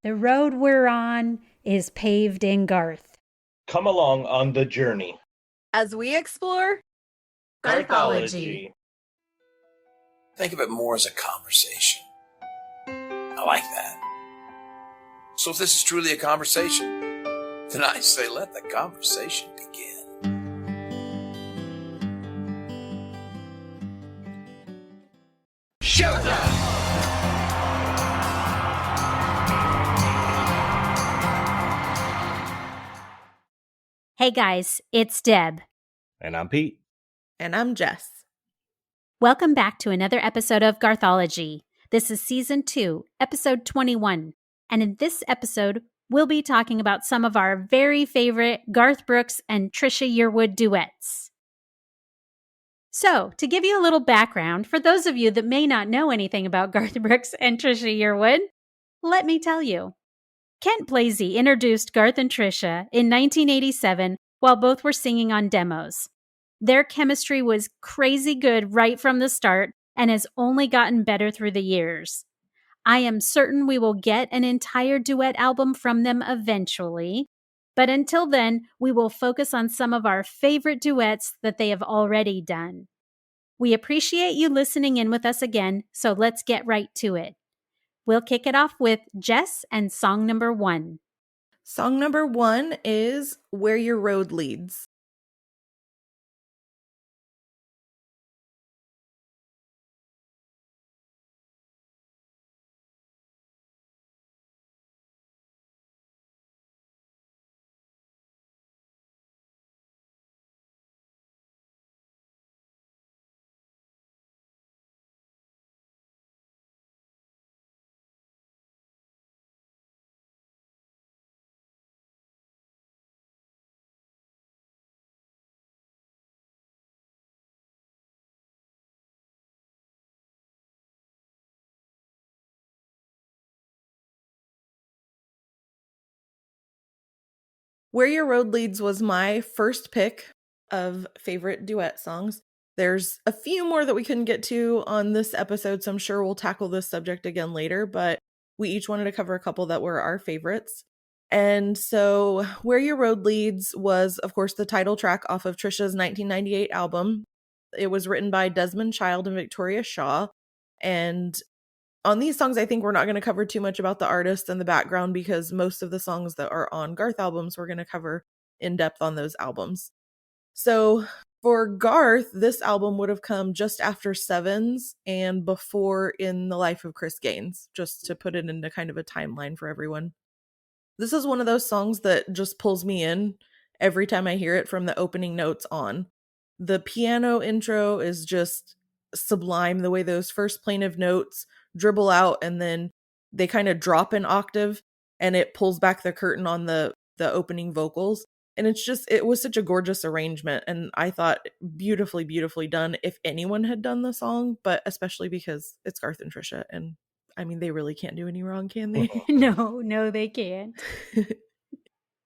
The road we're on is paved in Garth. Come along on the journey as we explore Garthology. Think of it more as a conversation. I like that. So if this is truly a conversation, then I say let the conversation begin. Showtime! Hey guys, it's Deb. And I'm Pete. And I'm Jess. Welcome back to another episode of Garthology. This is Season 2, Episode 21. And in this episode, we'll be talking about some of our very favorite Garth Brooks and Trisha Yearwood duets. So, to give you a little background, for those of you that may not know anything about Garth Brooks and Trisha Yearwood, let me tell you. Kent Blasey introduced Garth and Trisha in 1987 while both were singing on demos. Their chemistry was crazy good right from the start and has only gotten better through the years. I am certain we will get an entire duet album from them eventually, but until then, we will focus on some of our favorite duets that they have already done. We appreciate you listening in with us again, so let's get right to it. We'll kick it off with Jess and song number 1. Song number 1 is Where Your Road Leads. Where Your Road Leads was my first pick of favorite duet songs. There's a few more that we couldn't get to on this episode, so I'm sure we'll tackle this subject again later, but we each wanted to cover a couple that were our favorites. And so Where Your Road Leads was, of course, the title track off of Trisha's 1998 album. It was written by Desmond Child and Victoria Shaw, and on these songs, I think we're not going to cover too much about the artist and the background because most of the songs that are on Garth albums, we're going to cover in depth on those albums. So for Garth, this album would have come just after Sevens and before In the Life of Chris Gaines, just to put it into kind of a timeline for everyone. This is one of those songs that just pulls me in every time I hear it from the opening notes on. The piano intro is just sublime, the way those first plaintive notes dribble out and then they kind of drop an octave and it pulls back the curtain on the opening vocals. And it was such a gorgeous arrangement. And I thought beautifully, beautifully done if anyone had done the song, but especially because it's Garth and Trisha. And I mean, they really can't do any wrong, can they? No, they can't.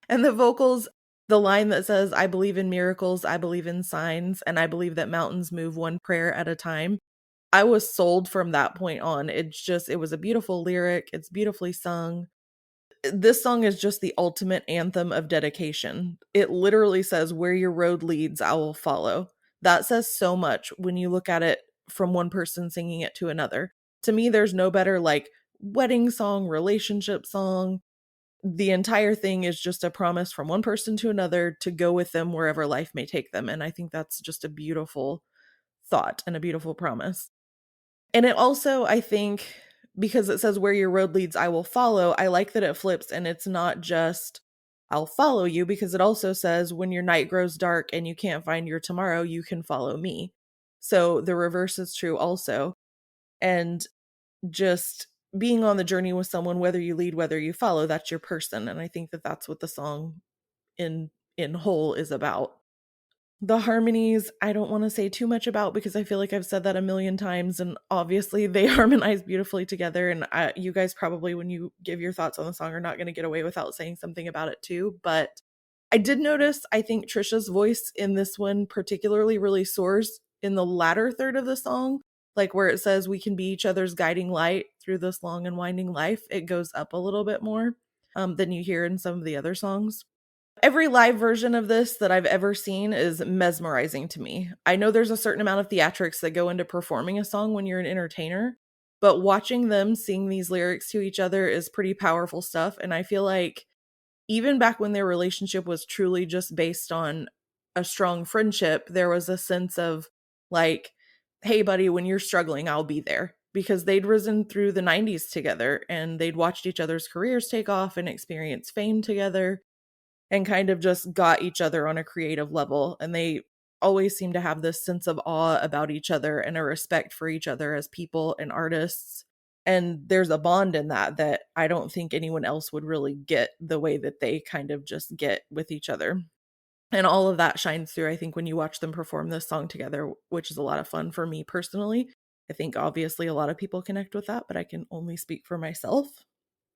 And the vocals, the line that says, I believe in miracles, I believe in signs, and I believe that mountains move one prayer at a time. I was sold from that point on. It was a beautiful lyric. It's beautifully sung. This song is just the ultimate anthem of dedication. It literally says, where your road leads, I will follow. That says so much when you look at it from one person singing it to another. To me, there's no better wedding song, relationship song. The entire thing is just a promise from one person to another to go with them wherever life may take them. And I think that's just a beautiful thought and a beautiful promise. And it also, I think, because it says where your road leads, I will follow, I like that it flips and it's not just I'll follow you, because it also says when your night grows dark and you can't find your tomorrow, you can follow me. So the reverse is true also. And just being on the journey with someone, whether you lead, whether you follow, that's your person. And I think that that's what the song in whole is about. The harmonies, I don't want to say too much about because I feel like I've said that a million times, and obviously they harmonize beautifully together. And you guys probably, when you give your thoughts on the song, are not going to get away without saying something about it too. But I did notice, I think Trisha's voice in this one particularly really soars in the latter third of the song. like where it says we can be each other's guiding light through this long and winding life, it goes up a little bit more than you hear in some of the other songs. Every live version of this that I've ever seen is mesmerizing to me. I know there's a certain amount of theatrics that go into performing a song when you're an entertainer, but watching them sing these lyrics to each other is pretty powerful stuff. And I feel like even back when their relationship was truly just based on a strong friendship, there was a sense of like, hey, buddy, when you're struggling, I'll be there. Because they'd risen through the 90s together and they'd watched each other's careers take off and experience fame together and kind of just got each other on a creative level. And they always seem to have this sense of awe about each other and a respect for each other as people and artists. And there's a bond in that I don't think anyone else would really get the way that they kind of just get with each other. And all of that shines through, I think, when you watch them perform this song together, which is a lot of fun for me personally. I think obviously a lot of people connect with that, but I can only speak for myself.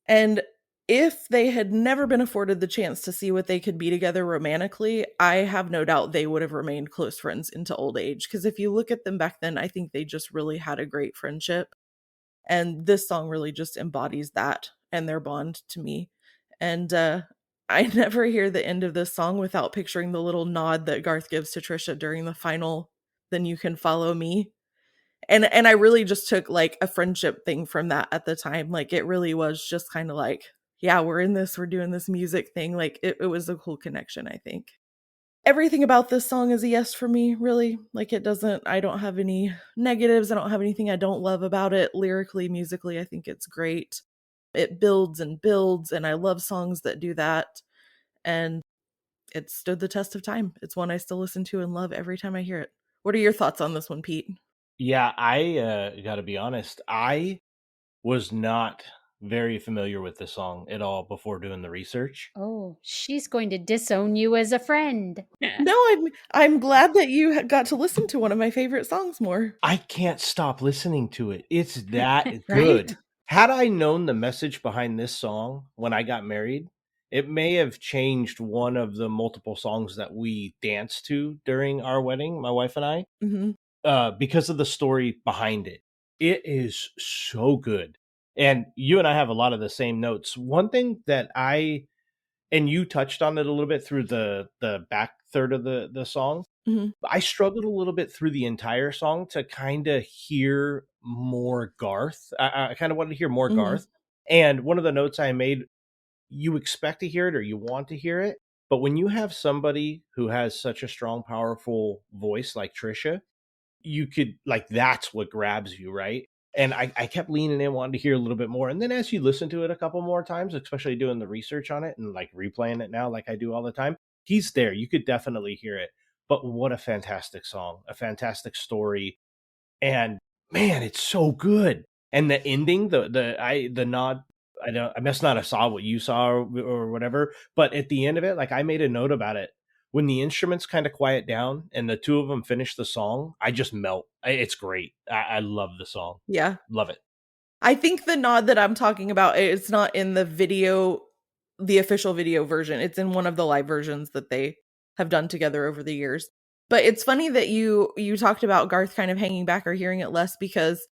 And if they had never been afforded the chance to see what they could be together romantically, I have no doubt they would have remained close friends into old age. Because if you look at them back then, I think they just really had a great friendship. And this song really just embodies that and their bond to me. And I never hear the end of this song without picturing the little nod that Garth gives to Trisha during the final, "Then you can follow me." And I really just took like a friendship thing from that at the time. Like it really was just kind of like, yeah, we're in this, we're doing this music thing. Like it was a cool connection, I think. Everything about this song is a yes for me, really. Like I don't have any negatives. I don't have anything I don't love about it. Lyrically, musically, I think it's great. It builds and builds, and I love songs that do that. And it stood the test of time. It's one I still listen to and love every time I hear it. What are your thoughts on this one, Pete? Yeah, I got to be honest. I was not very familiar with the song at all before doing the research. Oh, she's going to disown you as a friend. No, I'm glad that you got to listen to one of my favorite songs more. I can't stop listening to it. It's that Right? good. Had I known the message behind this song when I got married, it may have changed one of the multiple songs that we danced to during our wedding, my wife and I, because of the story behind it. It is so good. And you and I have a lot of the same notes. One thing that and you touched on it a little bit through the back third of the song. I struggled a little bit through the entire song to kind of hear more Garth. I kind of wanted to hear more Garth. And one of the notes I made, you expect to hear it or you want to hear it. But when you have somebody who has such a strong, powerful voice like Trisha, you could like, that's what grabs you, right? And I kept leaning in, wanting to hear a little bit more. And then as you listen to it a couple more times, especially doing the research on it and like replaying it now, like I do all the time, he's there. You could definitely hear it. But what a fantastic song, a fantastic story. And man, it's so good. And the ending, the nod, I must not have saw what you saw or whatever, but at the end of it, like I made a note about it. When the instruments kind of quiet down and the two of them finish the song, I just melt. It's great. I love the song. Yeah. Love it. I think the nod that I'm talking about, it's not in the video, the official video version. It's in one of the live versions that they have done together over the years. But it's funny that you talked about Garth kind of hanging back or hearing it less, because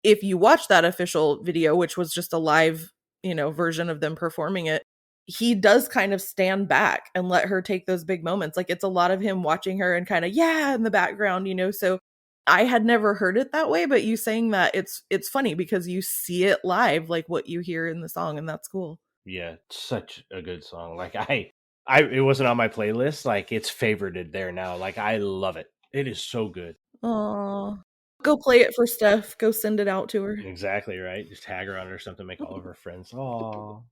if you watch that official video, which was just a live, version of them performing it, he does kind of stand back and let her take those big moments. Like it's a lot of him watching her and kind of, yeah, in the background, so I had never heard it that way, but you saying that it's funny because you see it live, like what you hear in the song, and that's cool. Yeah, such a good song. Like it wasn't on my playlist. Like it's favorited there now. Like I love it. It is so good. Oh, go play it for Steph. Go send it out to her. Exactly right. Just tag her on it or something. Make all of her friends. Oh,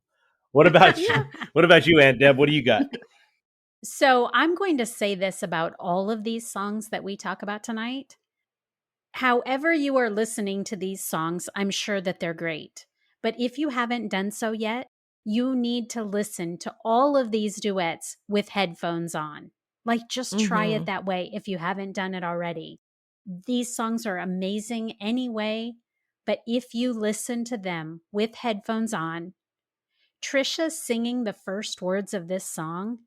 what about you? What about you, Aunt Deb? What do you got? So I'm going to say this about all of these songs that we talk about tonight. However you are listening to these songs, I'm sure that they're great. But if you haven't done so yet, you need to listen to all of these duets with headphones on. Like, just try it that way if you haven't done it already. These songs are amazing anyway, but if you listen to them with headphones on, Trisha singing the first words of this song,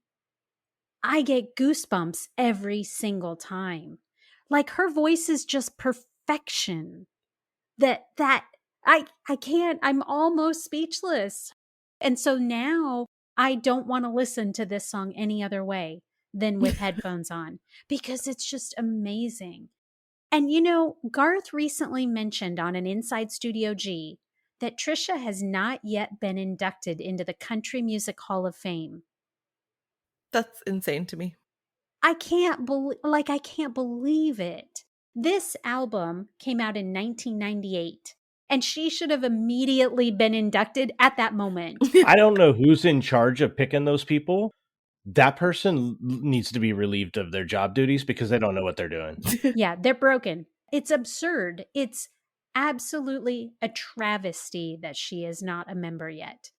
I get goosebumps every single time. Like her voice is just perfection that I can't, I'm almost speechless. And so now I don't want to listen to this song any other way than with headphones on, because it's just amazing. And Garth recently mentioned on an Inside Studio G that Trisha has not yet been inducted into the Country Music Hall of Fame. That's insane to me. I can't believe it. This album came out in 1998, and she should have immediately been inducted at that moment. I don't know who's in charge of picking those people. That person needs to be relieved of their job duties because they don't know what they're doing. Yeah, they're broken. It's absurd. It's absolutely a travesty that she is not a member yet.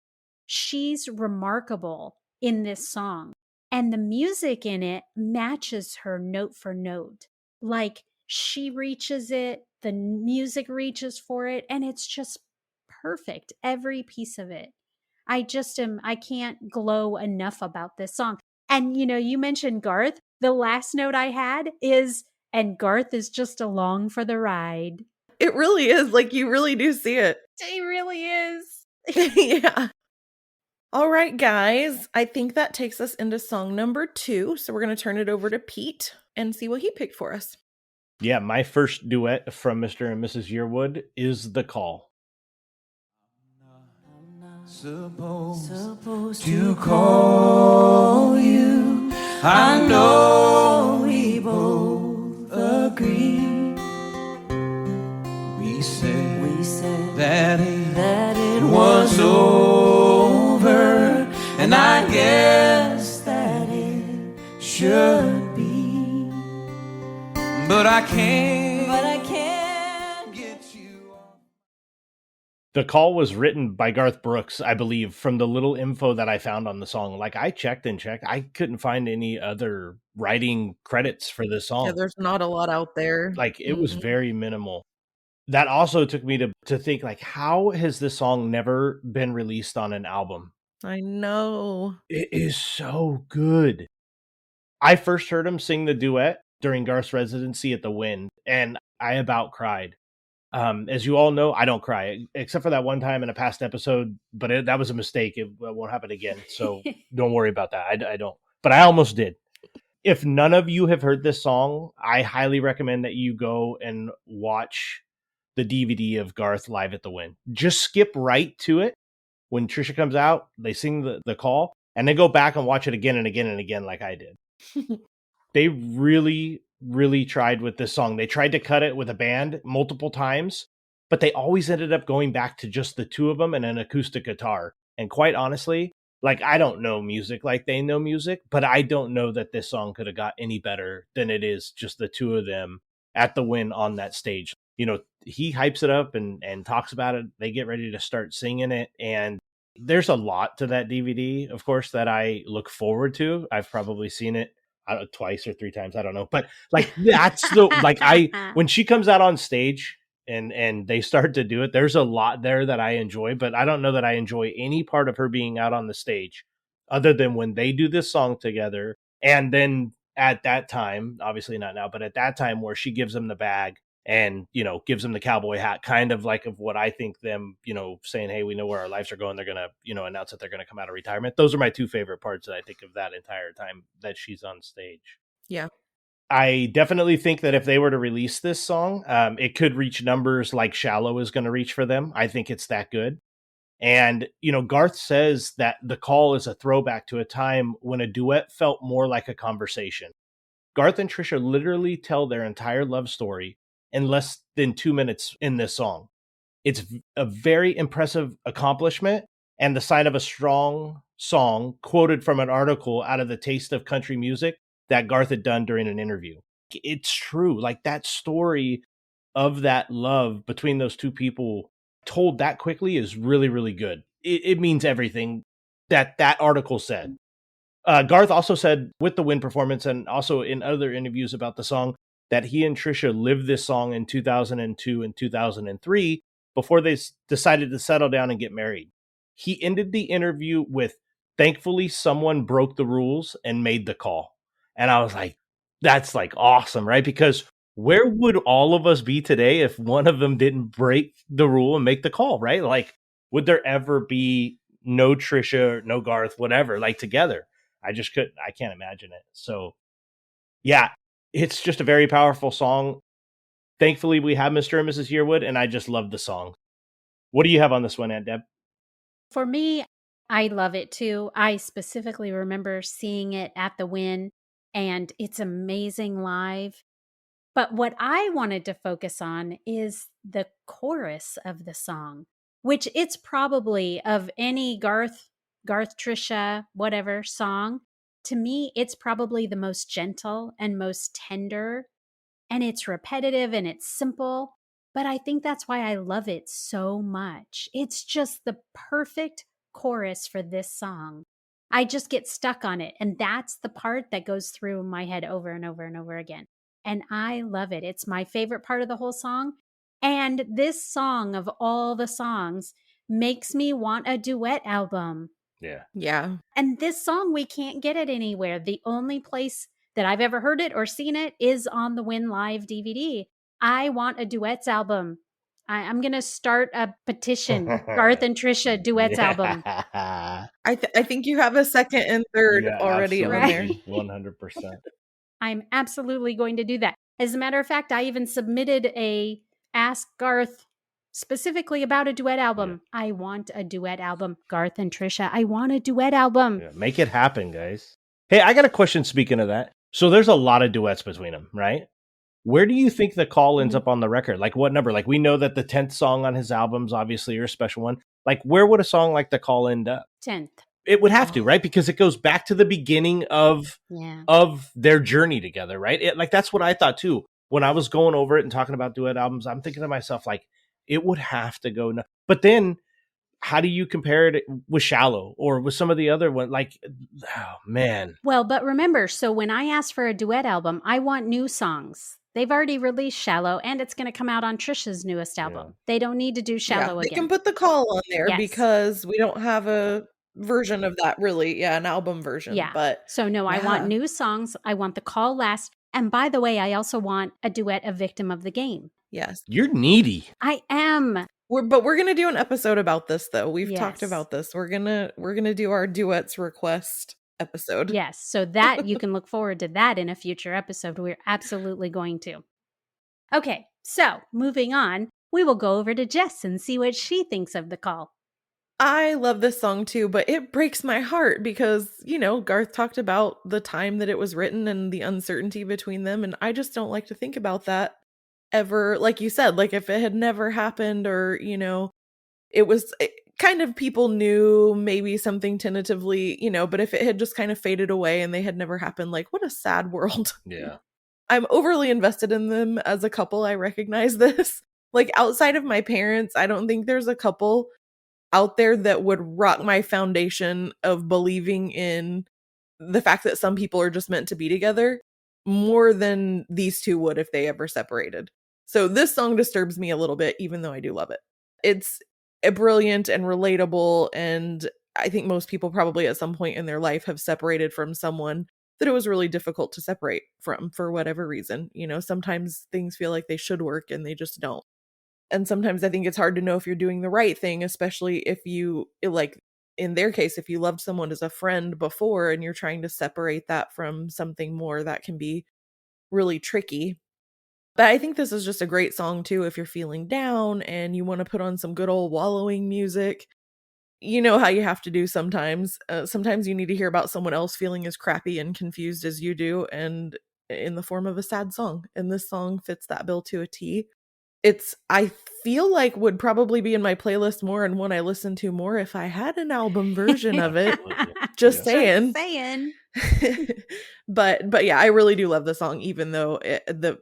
She's remarkable in this song, and the music in it matches her note for note. Like, she reaches it, the music reaches for it, and it's just perfect, every piece of it. I can't glow enough about this song. And you mentioned Garth. The last note I had is, and Garth is just along for the ride. It really is. Like, you really do see it. He really is. Yeah. All right, guys. I think that takes us into song number 2. So we're going to turn it over to Pete and see what he picked for us. Yeah, my first duet from Mr. and Mrs. Yearwood is The Call. Supposed to call you. I know we both agree. We said that it was over, and I guess that it should be. But I can't get you off. The Call was written by Garth Brooks, I believe, from the little info that I found on the song. Like, I checked. I couldn't find any other writing credits for this song. Yeah, there's not a lot out there. Like, it was very minimal. That also took me to think, like, how has this song never been released on an album? I know. It is so good. I first heard him sing the duet during Garth's residency at the Wind, and I about cried. As you all know, I don't cry, except for that one time in a past episode, but that was a mistake. It won't happen again, so don't worry about that. I don't, but I almost did. If none of you have heard this song, I highly recommend that you go and watch the DVD of Garth live at the Wind. Just skip right to it. When Trisha comes out, they sing the call, and then go back and watch it again and again and again like I did. They really, really tried with this song. They tried to cut it with a band multiple times, but they always ended up going back to just the two of them and an acoustic guitar. And quite honestly, like, I don't know music like they know music, but I don't know that this song could have got any better than it is just the two of them at the Wind on that stage. He hypes it up and talks about it. They get ready to start singing it. And there's a lot to that DVD, of course, that I look forward to. I've probably seen it twice or 3 times. I don't know. But like, that's when she comes out on stage and they start to do it, there's a lot there that I enjoy, but I don't know that I enjoy any part of her being out on the stage other than when they do this song together. And then at that time, obviously not now, but at that time where she gives him the bag and, gives him the cowboy hat, kind of like of what I think them, saying, hey, we know where our lives are going. They're going to, announce that they're going to come out of retirement. Those are my 2 favorite parts that I think of that entire time that she's on stage. Yeah. I definitely think that if they were to release this song, it could reach numbers like Shallow is going to reach for them. I think it's that good. And, Garth says that The Call is a throwback to a time when a duet felt more like a conversation. Garth and Trisha literally tell their entire love story in less than 2 minutes in this song. It's a very impressive accomplishment and the sign of a strong song quoted from an article out of the Taste of Country Music that Garth had done during an interview. It's true. Like, that story of that love between those two people told that quickly is really, really good. It means everything that article said. Garth also said with the Wind performance and also in other interviews about the song that he and Trisha lived this song in 2002 and 2003 before they decided to settle down and get married. He ended the interview with, thankfully, someone broke the rules and made the call. And I was like, that's like awesome, right? Because where would all of us be today if one of them didn't break the rule and make the call, right? Like, would there ever be no Trisha, no Garth, whatever, like together? I can't imagine it. So yeah, it's just a very powerful song. Thankfully, we have Mr. and Mrs. Yearwood, and I just love the song. What do you have on this one, Aunt Deb? For me, I love it too. I specifically remember seeing it at the Wynn, and it's amazing live. But what I wanted to focus on is the chorus of the song, which it's probably of any Garth, Trisha, whatever song. To me, it's probably the most gentle and most tender, and it's repetitive and it's simple. But I think that's why I love it so much. It's just the perfect chorus for this song. I just get stuck on it. And that's the part that goes through my head over and over and over again. And I love it. It's my favorite part of the whole song. And this song, of all the songs, makes me want a duet album. Yeah. And this song, we can't get it anywhere. The only place that I've ever heard it or seen it is on the Win Live DVD. I want a Duets album. I'm going to start a petition. Garth and Trisha Duets album. I think you have a second and third already on there. 100%. I'm absolutely going to do that. As a matter of fact, I even submitted a Ask Garth specifically about a duet album. Yeah. I want a duet album. Garth and Trisha, I want a duet album. Yeah, make it happen, guys. Hey, I got a question speaking of that. So there's a lot of duets between them, right? Where do you think the call ends up on the record? Like what number? Like we know that the 10th song on his albums obviously are a special one. Like where would a song like The Call end up? 10th. It would have to, right? Because it goes back to the beginning of their journey together, right? Like that's what I thought too. When I was going over it and talking about duet albums, I'm thinking to myself, like, it would have to go. But then how do you compare it with Shallow or with some of the other ones? Like, oh, man. Well, but remember, so when I asked for a duet album, I want new songs. They've already released Shallow, and it's going to come out on Trisha's newest album. Yeah. They don't need to do Shallow again. They can put The Call on there because we don't have a version of that, really. Yeah, an album version. Yeah. But so no, I want new songs. I want The Call last. And by the way, I also want a duet of Victim of the Game. Yes. You're needy. I am. But we're gonna do an episode about this, though. We've talked about this. We're gonna do our duets request episode. Yes, so that you can look forward to that in a future episode. We're absolutely going to. Okay, so moving on, we will go over to Jess and see what she thinks of The Call. I love this song too, but it breaks my heart because, Garth talked about the time that it was written and the uncertainty between them, and I just don't like to think about that ever. Like you said, like if it had never happened or, it was kind of people knew maybe something tentatively, but if it had just kind of faded away and they had never happened, like what a sad world. Yeah. I'm overly invested in them as a couple. I recognize this. Like outside of my parents, I don't think there's a couple out there that would rock my foundation of believing in the fact that some people are just meant to be together more than these two would if they ever separated. So this song disturbs me a little bit, even though I do love it. It's brilliant and relatable, and I think most people probably at some point in their life have separated from someone that it was really difficult to separate from for whatever reason. Sometimes things feel like they should work and they just don't. And sometimes I think it's hard to know if you're doing the right thing, especially if you, like in their case, if you loved someone as a friend before and you're trying to separate that from something more, that can be really tricky. But I think this is just a great song too if you're feeling down and you want to put on some good old wallowing music. You know how you have to do sometimes. Sometimes you need to hear about someone else feeling as crappy and confused as you do, and in the form of a sad song. And this song fits that bill to a T. I feel like would probably be in my playlist more and one I listen to more if I had an album version of it. Just saying. But yeah, I really do love the song, even though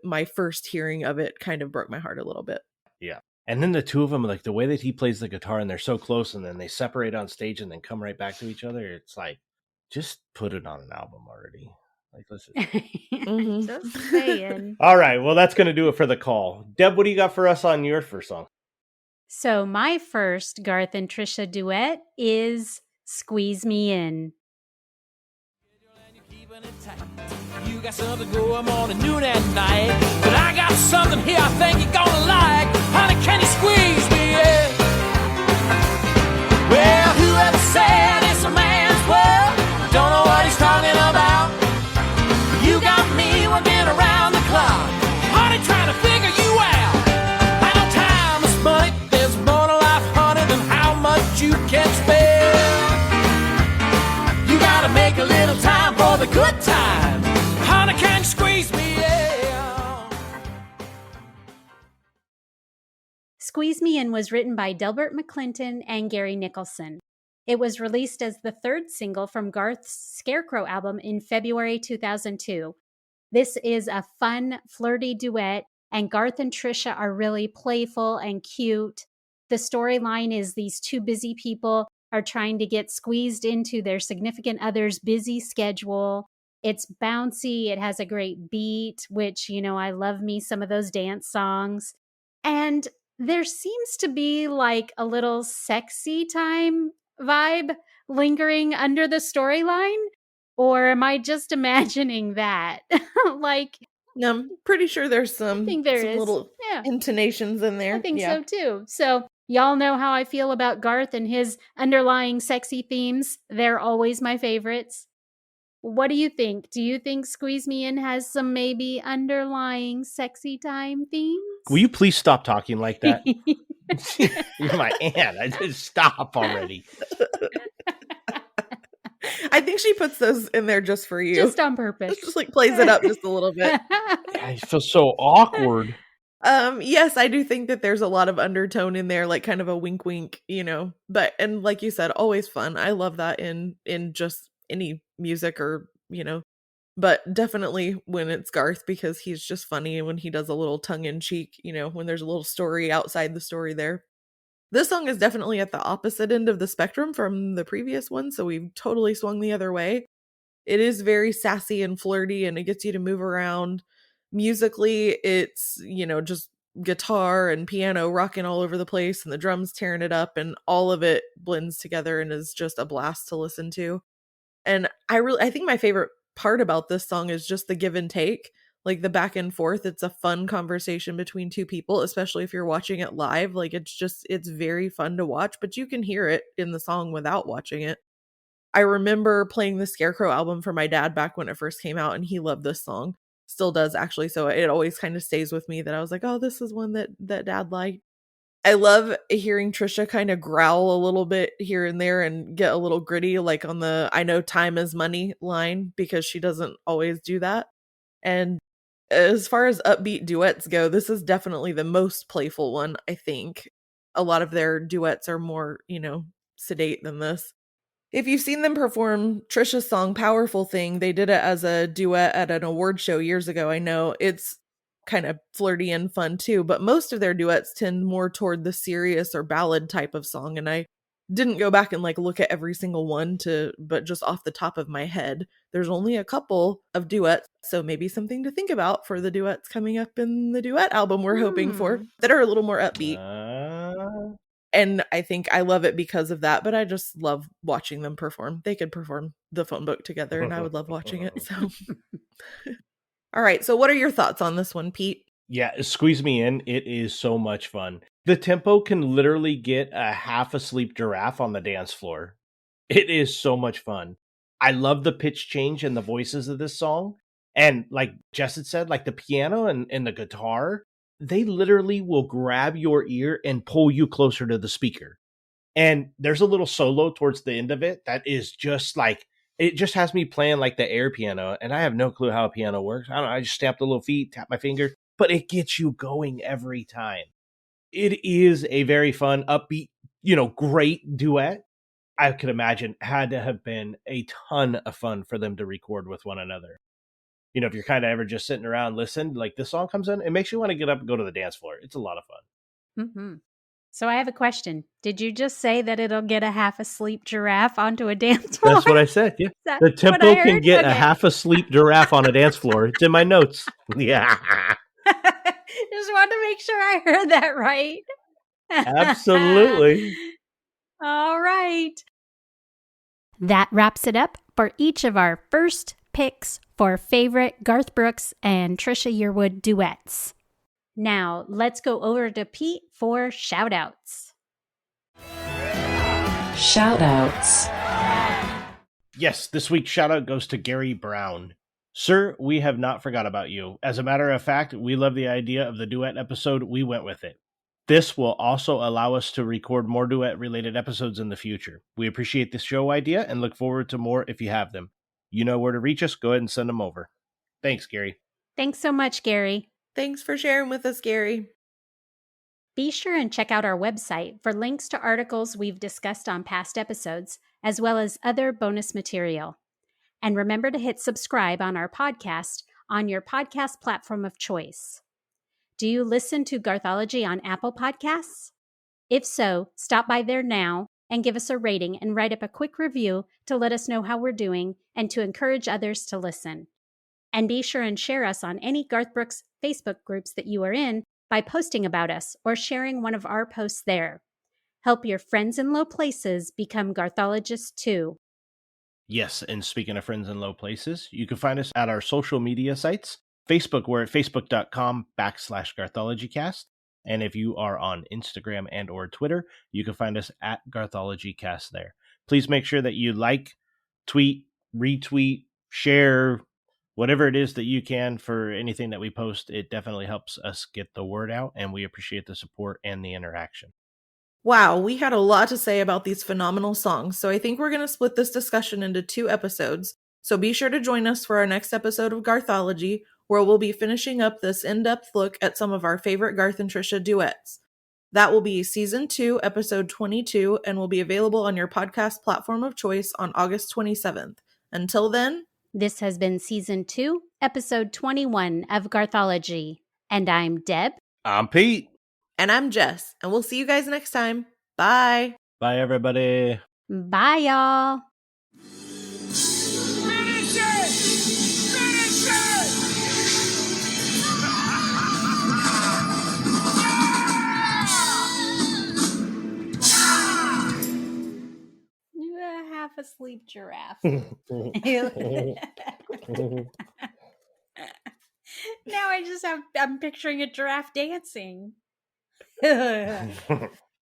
my first hearing of it kind of broke my heart a little bit. Yeah. And then the two of them, like the way that he plays the guitar and they're so close and then they separate on stage and then come right back to each other. It's like, just put it on an album already. Like, listen. Just saying. All right. Well, that's going to do it for The Call. Deb, what do you got for us on your first song? So my first Garth and Trisha duet is Squeeze Me In. You got something going morning, noon, and night, but I got something here I think you're gonna like. Honey, can you squeeze me in? Well, whoever said it's a man's world, don't know what he's talking about. You got me working around the clock, honey, trying to figure you out. I know time is money, there's more to life, honey, than how much you can spend. You gotta make a little time for the good time. Honey, can you squeeze me in? Squeeze Me In was written by Delbert McClinton and Gary Nicholson. It was released as the third single from Garth's Scarecrow album in February 2002. This is a fun, flirty duet, and Garth and Trisha are really playful and cute. The storyline is these two busy people are trying to get squeezed into their significant other's busy schedule. It's bouncy. It has a great beat, which, I love me some of those dance songs. And there seems to be like a little sexy time vibe lingering under the storyline. Or am I just imagining that? No, I'm pretty sure there's some little intonations in there. I think so too. So y'all know how I feel about Garth and his underlying sexy themes. They're always my favorites. What do you think? Do you think Squeeze Me In has some maybe underlying sexy time themes? Will you please stop talking like that? You're my aunt. I just stop already. I think she puts those in there just for you. Just on purpose. Just like plays it up just a little bit. I feel so awkward. Yes, I do think that there's a lot of undertone in there, like kind of a wink wink, but, and like you said, always fun. I love that in just any music or, but definitely when it's Garth, because he's just funny, and when he does a little tongue in cheek, when there's a little story outside the story there. This song is definitely at the opposite end of the spectrum from the previous one, so we've totally swung the other way. It is very sassy and flirty, and it gets you to move around. Musically, it's, just guitar and piano rocking all over the place, and the drums tearing it up, and all of it blends together and is just a blast to listen to. And I think my favorite part about this song is just the give and take, like the back and forth. It's a fun conversation between two people, especially if you're watching it live. Like it's very fun to watch, but you can hear it in the song without watching it. I remember playing the Scarecrow album for my dad back when it first came out, and he loved this song. Still does, actually. So it always kind of stays with me that I was like, oh, this is one that dad liked. I love hearing Trisha kind of growl a little bit here and there and get a little gritty, like on the I know time is money line, because she doesn't always do that. And as far as upbeat duets go, this is definitely the most playful one, I think. A lot of their duets are more, sedate than this. If you've seen them perform Trisha's song Powerful Thing, they did it as a duet at an award show years ago. I know it's kind of flirty and fun too, but most of their duets tend more toward the serious or ballad type of song. And I didn't go back and look at every single one but just off the top of my head, there's only a couple of duets. So maybe something to think about for the duets coming up in the duet album we're hoping for, that are a little more upbeat. And I think I love it because of that, but I just love watching them perform. They could perform the phone book together and I would love watching it. So, all right. So what are your thoughts on this one, Pete? Yeah, Squeeze Me In. It is so much fun. The tempo can literally get a half asleep giraffe on the dance floor. It is so much fun. I love the pitch change and the voices of this song. And like Jess had said, like the piano and the guitar, they literally will grab your ear and pull you closer to the speaker. And there's a little solo towards the end of it that is just like, it just has me playing like the air piano. And I have no clue how a piano works. I don't know. I just stamp the little feet, tap my finger, but it gets you going every time. It is a very fun, upbeat, great duet. I could imagine had to have been a ton of fun for them to record with one another. If you're kind of ever just sitting around listening, like this song comes in, it makes you want to get up and go to the dance floor. It's a lot of fun. Mm-hmm. So I have a question. Did you just say that it'll get a half asleep giraffe onto a dance floor? That's what I said. Yeah. The tempo can get a half asleep giraffe on a dance floor. It's in my notes. Yeah. Just wanted to make sure I heard that right. Absolutely. All right. That wraps it up for each of our first picks for favorite Garth Brooks and Trisha Yearwood duets. Now, let's go over to Pete for shout-outs. Shout-outs. Yes, this week's shout-out goes to Gary Brown. Sir, we have not forgot about you. As a matter of fact, we love the idea of the duet episode. We went with it. This will also allow us to record more duet-related episodes in the future. We appreciate the show idea and look forward to more if you have them. You know where to reach us. Go ahead and send them over. Thanks, Gary. Thanks so much, Gary. Thanks for sharing with us, Gary. Be sure and check out our website for links to articles we've discussed on past episodes, as well as other bonus material. And remember to hit subscribe on our podcast on your podcast platform of choice. Do you listen to Garthology on Apple Podcasts? If so, stop by there now and give us a rating and write up a quick review to let us know how we're doing and to encourage others to listen. And be sure and share us on any Garth Brooks Facebook groups that you are in by posting about us or sharing one of our posts there. Help your friends in low places become Garthologists too. Yes, and speaking of friends in low places, you can find us at our social media sites. Facebook, we're at facebook.com/GarthologyCast. And if you are on Instagram and or Twitter, you can find us at GarthologyCast there. Please make sure that you like, tweet, retweet, share, whatever it is that you can for anything that we post. It definitely helps us get the word out, and we appreciate the support and the interaction. Wow, we had a lot to say about these phenomenal songs, so I think we're going to split this discussion into 2 episodes. So be sure to join us for our next episode of Garthology, where we'll be finishing up this in-depth look at some of our favorite Garth and Trisha duets. That will be Season 2, Episode 22, and will be available on your podcast platform of choice on August 27th. Until then, this has been Season 2, Episode 21 of Garthology. And I'm Deb. I'm Pete. And I'm Jess. And we'll see you guys next time. Bye. Bye, everybody. Bye, y'all. Finish it! Finish it! Half asleep giraffe. Now I'm picturing a giraffe dancing.